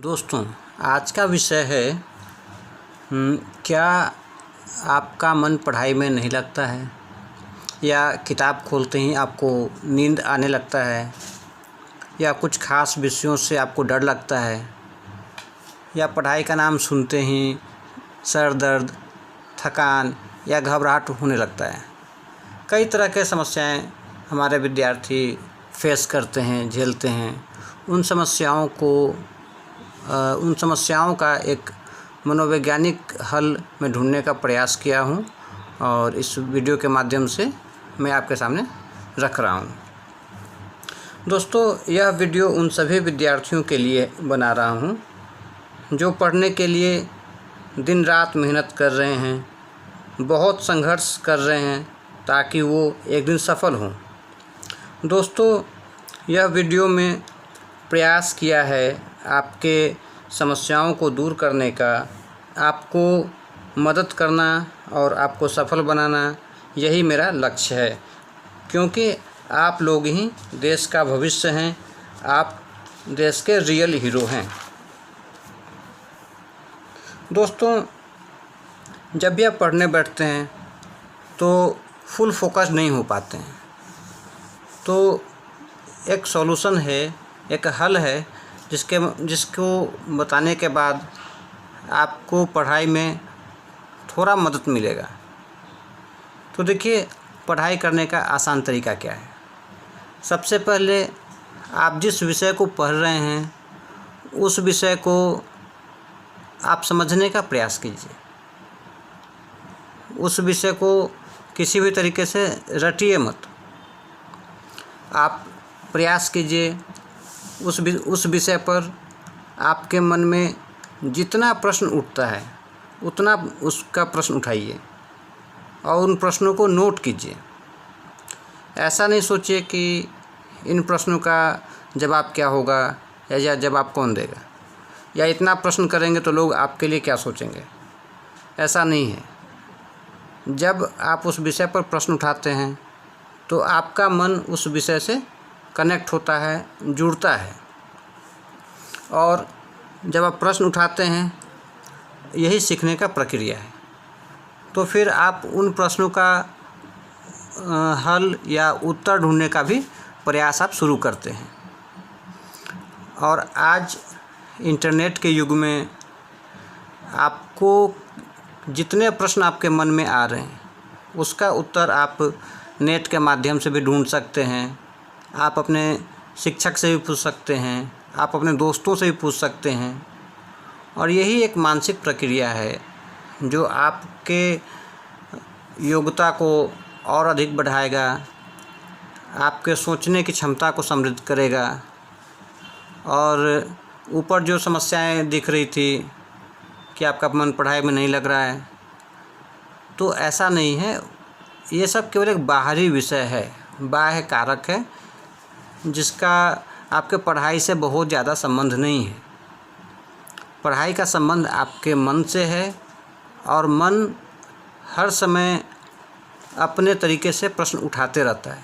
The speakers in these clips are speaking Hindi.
दोस्तों, आज का विषय है क्या आपका मन पढ़ाई में नहीं लगता है या किताब खोलते ही आपको नींद आने लगता है या कुछ ख़ास विषयों से आपको डर लगता है या पढ़ाई का नाम सुनते ही सर दर्द, थकान या घबराहट होने लगता है। कई तरह के समस्याएं हमारे विद्यार्थी फेस करते हैं, झेलते हैं। उन समस्याओं का एक मनोवैज्ञानिक हल मैं ढूंढने का प्रयास किया हूं और इस वीडियो के माध्यम से मैं आपके सामने रख रहा हूं। दोस्तों, यह वीडियो उन सभी विद्यार्थियों के लिए बना रहा हूं जो पढ़ने के लिए दिन रात मेहनत कर रहे हैं, बहुत संघर्ष कर रहे हैं ताकि वो एक दिन सफल हों। दोस्तों, यह वीडियो में प्रयास किया है आपके समस्याओं को दूर करने का, आपको मदद करना और आपको सफल बनाना, यही मेरा लक्ष्य है। क्योंकि आप लोग ही देश का भविष्य हैं, आप देश के रियल हीरो हैं। दोस्तों, जब भी आप पढ़ने बैठते हैं तो फुल फोकस नहीं हो पाते हैं। तो एक सॉल्यूशन है, एक हल है जिसको बताने के बाद आपको पढ़ाई में थोड़ा मदद मिलेगा। तो देखिए, पढ़ाई करने का आसान तरीका क्या है। सबसे पहले आप जिस विषय को पढ़ रहे हैं उस विषय को आप समझने का प्रयास कीजिए। उस विषय को किसी भी तरीके से रटिए मत। आप प्रयास कीजिए उस विषय पर आपके मन में जितना प्रश्न उठता है उतना उसका प्रश्न उठाइए और उन प्रश्नों को नोट कीजिए। ऐसा नहीं सोचिए कि इन प्रश्नों का जवाब क्या होगा या जवाब कौन देगा, या इतना प्रश्न करेंगे तो लोग आपके लिए क्या सोचेंगे। ऐसा नहीं है। जब आप उस विषय पर प्रश्न उठाते हैं तो आपका मन उस विषय से कनेक्ट होता है, जुड़ता है। और जब आप प्रश्न उठाते हैं, यही सीखने का प्रक्रिया है। तो फिर आप उन प्रश्नों का हल या उत्तर ढूंढने का भी प्रयास आप शुरू करते हैं। और आज इंटरनेट के युग में आपको जितने प्रश्न आपके मन में आ रहे हैं उसका उत्तर आप नेट के माध्यम से भी ढूंढ सकते हैं। आप अपने शिक्षक से भी पूछ सकते हैं, आप अपने दोस्तों से भी पूछ सकते हैं। और यही एक मानसिक प्रक्रिया है जो आपके योग्यता को और अधिक बढ़ाएगा, आपके सोचने की क्षमता को समृद्ध करेगा। और ऊपर जो समस्याएं दिख रही थी कि आपका मन पढ़ाई में नहीं लग रहा है, तो ऐसा नहीं है। ये सब केवल एक बाहरी विषय है, बाह्य कारक है जिसका आपके पढ़ाई से बहुत ज़्यादा संबंध नहीं है। पढ़ाई का संबंध आपके मन से है और मन हर समय अपने तरीके से प्रश्न उठाते रहता है।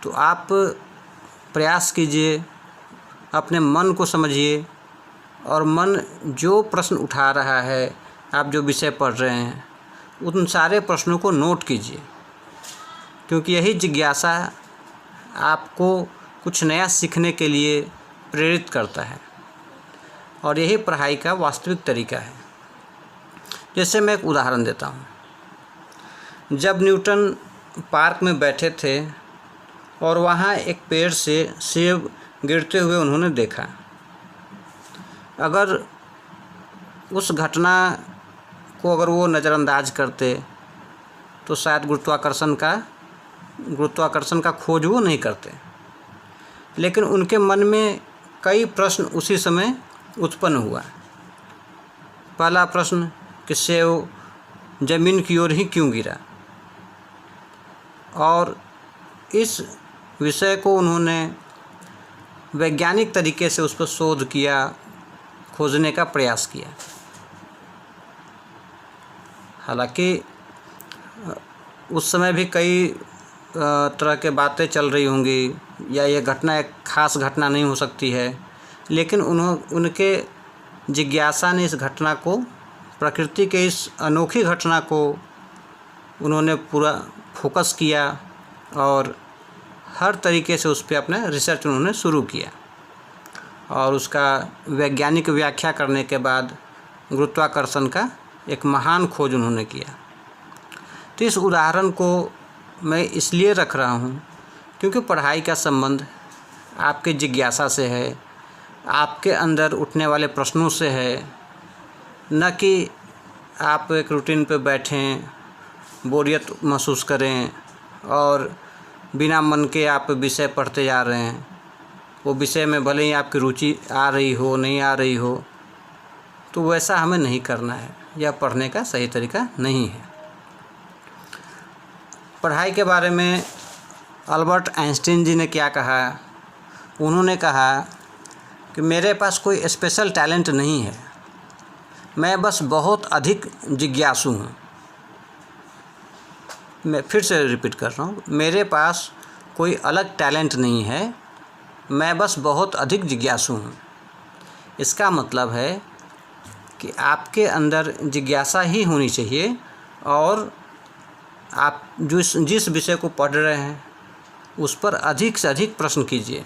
तो आप प्रयास कीजिए, अपने मन को समझिए और मन जो प्रश्न उठा रहा है, आप जो विषय पढ़ रहे हैं, उन सारे प्रश्नों को नोट कीजिए। क्योंकि यही जिज्ञासा आपको कुछ नया सीखने के लिए प्रेरित करता है और यही पढ़ाई का वास्तविक तरीका है। जैसे मैं एक उदाहरण देता हूँ। जब न्यूटन पार्क में बैठे थे और वहाँ एक पेड़ से सेब गिरते हुए उन्होंने देखा। अगर उस घटना को अगर वो नज़रअंदाज करते तो शायद गुरुत्वाकर्षण का खोज वो नहीं करते। लेकिन उनके मन में कई प्रश्न उसी समय उत्पन्न हुआ। पहला प्रश्न कि सेब ज़मीन की ओर ही क्यों गिरा, और इस विषय को उन्होंने वैज्ञानिक तरीके से उस पर शोध किया, खोजने का प्रयास किया। हालांकि उस समय भी कई तरह के बातें चल रही होंगी या ये घटना एक ख़ास घटना नहीं हो सकती है, लेकिन उनके जिज्ञासा ने इस घटना को, प्रकृति के इस अनोखी घटना को उन्होंने पूरा फोकस किया और हर तरीके से उस पर अपना रिसर्च उन्होंने शुरू किया और उसका वैज्ञानिक व्याख्या करने के बाद गुरुत्वाकर्षण का एक महान खोज उन्होंने किया। तो इस उदाहरण को मैं इसलिए रख रहा हूँ क्योंकि पढ़ाई का संबंध आपके जिज्ञासा से है, आपके अंदर उठने वाले प्रश्नों से है, न कि आप एक रूटीन पे बैठें, बोरियत महसूस करें और बिना मन के आप विषय पढ़ते जा रहे हैं। वो विषय में भले ही आपकी रुचि आ रही हो, नहीं आ रही हो, तो वैसा हमें नहीं करना है। यह पढ़ने का सही तरीका नहीं है। पढ़ाई के बारे में अल्बर्ट आइंस्टीन जी ने क्या कहा? उन्होंने कहा कि मेरे पास कोई स्पेशल टैलेंट नहीं है, मैं बस बहुत अधिक जिज्ञासु हूँ। मैं फिर से रिपीट कर रहा हूँ, मेरे पास कोई अलग टैलेंट नहीं है, मैं बस बहुत अधिक जिज्ञासु हूँ। इसका मतलब है कि आपके अंदर जिज्ञासा ही होनी चाहिए और आप जिस विषय को पढ़ रहे हैं उस पर अधिक से अधिक प्रश्न कीजिए।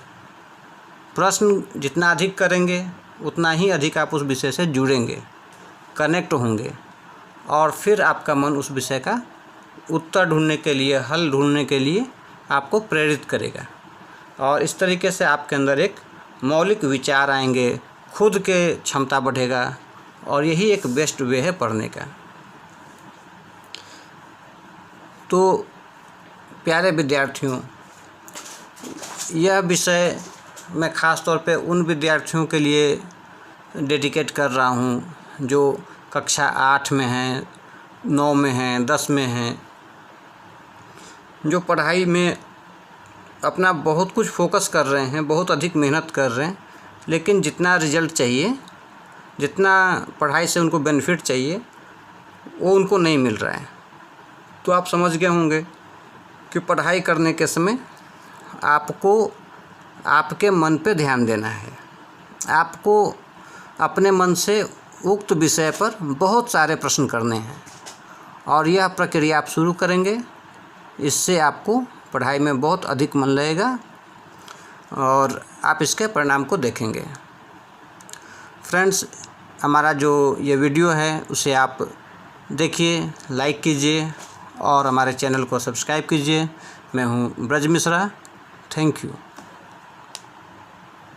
प्रश्न जितना अधिक करेंगे उतना ही अधिक आप उस विषय से जुड़ेंगे, कनेक्ट होंगे और फिर आपका मन उस विषय का उत्तर ढूंढने के लिए, हल ढूंढने के लिए आपको प्रेरित करेगा और इस तरीके से आपके अंदर एक मौलिक विचार आएंगे, खुद के क्षमता बढ़ेगा और यही एक बेस्ट वे है पढ़ने का। तो प्यारे विद्यार्थियों, यह विषय मैं ख़ास तौर पे उन विद्यार्थियों के लिए डेडिकेट कर रहा हूँ जो कक्षा 8 में हैं, 9 में हैं, 10 में हैं, जो पढ़ाई में अपना बहुत कुछ फोकस कर रहे हैं, बहुत अधिक मेहनत कर रहे हैं, लेकिन जितना रिज़ल्ट चाहिए, जितना पढ़ाई से उनको बेनिफिट चाहिए, वो उनको नहीं मिल रहा है। तो आप समझ गए होंगे कि पढ़ाई करने के समय आपको आपके मन पे ध्यान देना है। आपको अपने मन से उक्त विषय पर बहुत सारे प्रश्न करने हैं और यह प्रक्रिया आप शुरू करेंगे, इससे आपको पढ़ाई में बहुत अधिक मन लगेगा और आप इसके परिणाम को देखेंगे। फ्रेंड्स, हमारा जो ये वीडियो है उसे आप देखिए, लाइक कीजिए और हमारे चैनल को सब्सक्राइब कीजिए। मैं हूँ ब्रज मिश्रा। Thank you.